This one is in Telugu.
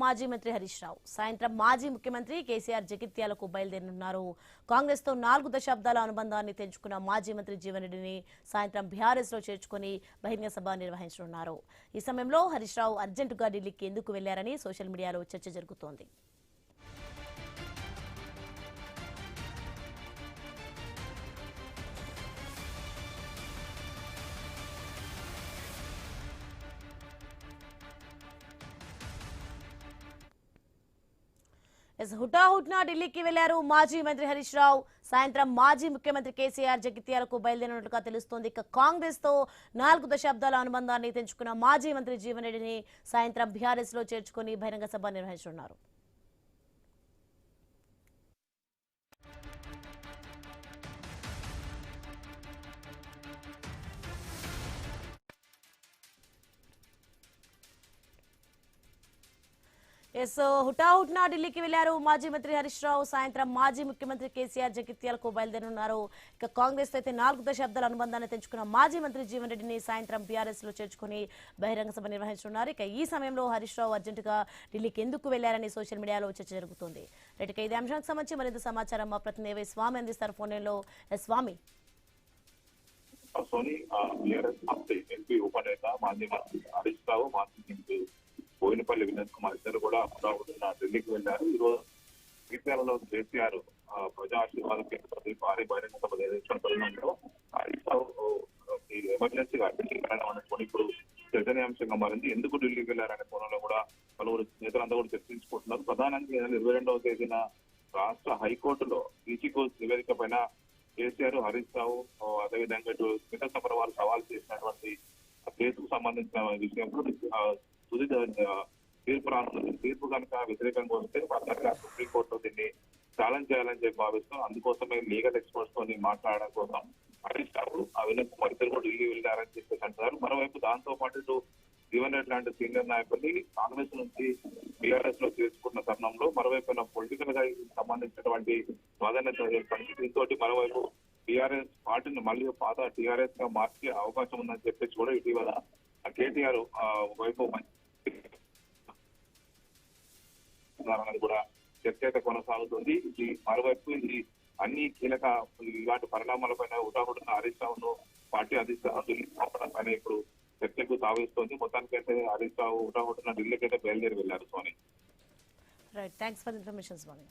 మాజీ మంత్రి హరీష్ రావు సాయంత్రం మాజీ ముఖ్యమంత్రి కేసీఆర్ జగిత్యాలకు బయలుదేరనున్నారు. కాంగ్రెస్ తో 4 దశాబ్దాల అనుబంధాన్ని తెంచుకున్న మాజీ మంత్రి జీవన్ రెడ్డిని సాయంత్రం బీఆర్ఎస్ లో చేర్చుకుని బహిరంగ సభ నిర్వహించనున్నారు. ఈ సమయంలో హరీష్ రావు అర్జెంటుగా ఢిల్లీకి ఎందుకు వెళ్లారని సోషల్ మీడియాలో చర్చ జరుగుతోంది. హుటాహుట్నా ఢిల్లీకి వెళ్లారు మాజీ మంత్రి హరీష్ రావు. సాయంత్రం మాజీ ముఖ్యమంత్రి కేసీఆర్ జగిత్యాలకు బయలుదేరినట్లుగా తెలుస్తోంది. ఇక కాంగ్రెస్ తో 4 దశాబ్దాల అనుబంధాన్ని తెంచుకున్న మాజీ మంత్రి జీవన్ రెడ్డిని సాయంత్రం బీఆర్ఎస్ లో చేర్చుకుని బహిరంగ సభ నిర్వహించనున్నారు. హుటాహుట్నా ఢిల్లీకి వెళ్లారు మాజీ మంత్రి హరీష్ రావు. సాయంత్రం మాజీ ముఖ్యమంత్రి కేసీఆర్ జగిత్యాలకు బయలుదేరనున్నారు. ఇక కాంగ్రెస్ అయితే 4 దశాబ్దాల అనుబంధాన్ని తెంచుకున్న మాజీ మంత్రి జీవన్ రెడ్డిని సాయంత్రం బీఆర్ఎస్ లో చేర్చుకుని బహిరంగ సభ నిర్వహించనున్నారు. ఇక ఈ సమయంలో హరీష్ రావు అర్జెంటుగా ఢిల్లీకి ఎందుకు వెళ్లారని సోషల్ మీడియాలో చర్చ జరుగుతుంది. ఇక ఇదే అంశానికి సంబంధించి మరింత సమాచారం మా ప్రతినిధి స్వామి అందిస్తారు ఫోన్ లైన్లో. స్వామి, ఎంపీ ఉపనేత మాజీ మంత్రి హరీష్ రావు, మాజీ మంత్రి బోయినపల్లి వినోద్ కుమార్ ఇద్దరు కూడా ఢిల్లీకి వెళ్లారు. ఈ రోజు జగిత్యాలలో కేసీఆర్ ప్రజా ఆశీర్వాద కేంద్రం భారీ బహిరంగ సభ నిర్వహించిన తరుణంలో హరీష్ రావు ఎమర్జెన్సీగా ఢిల్లీకి వెళ్ళడం అనేటువంటి ఇప్పుడు చర్చనీయాంశంగా మారింది. ఎందుకు ఢిల్లీకి వెళ్లారనే కోణంలో కూడా పలువురు నేతలంతా కూడా చర్చించుకుంటున్నారు. ప్రధానంగా 22వ తేదీన రాష్ట్ర హైకోర్టులో ఈసీకో నివేదిక పైన కేసీఆర్, హరీష్ రావు అదేవిధంగా ఇటు స్మిత సభ వారు సవాల్ చేసినటువంటి కేసుకు సంబంధించిన విషయంలో తుది తీర్పు రానున్నది. తీర్పు కనుక వ్యతిరేకంగా వస్తే వాస్తవంగా సుప్రీంకోర్టులో దీన్ని ఛాలెంజ్ చేయాలని చెప్పి భావిస్తాం. అందుకోసమే లీగల్ ఎక్స్పర్ట్స్ తో మాట్లాడడం కోసం హరీష్ రావు వినోద్ కుమార్ ఇద్దరు కూడా ఢిల్లీ వెళ్లారని చెప్పేసి అంటారు. మరోవైపు దాంతో పాటు ఇటు జీవన్ రెడ్డి లాంటి సీనియర్ నాయకుల్ని కాంగ్రెస్ నుంచి బీఆర్ఎస్ లో చేర్చుకున్న తరుణంలో మరోవైపు పొలిటికల్ గా సంబంధించినటువంటి ప్రాధాన్యత ఏర్పడింది. దీంతో మరోవైపు టీఆర్ఎస్ పార్టీని మళ్ళీ పాత టీఆర్ఎస్ గా మార్చే అవకాశం ఉందని చెప్పేసి కూడా ఇటీవల కేటీఆర్ వైపు కూడా చర్చ అయితే కొనసాగుతుంది. ఇది మరోవైపు ఇది అన్ని కీలక ఇలాంటి పరిణామాలపైన హుటాహుటిన హరీష్ రావును పార్టీ అధిష్టానం పంపడం పైన ఇప్పుడు చర్చకు తావిస్తోంది. మొత్తానికైతే హరీష్ రావు హుటాహుటిన ఢిల్లీకి అయితే బయలుదేరి వెళ్లారు. Soni, right, thanks for information Swamy.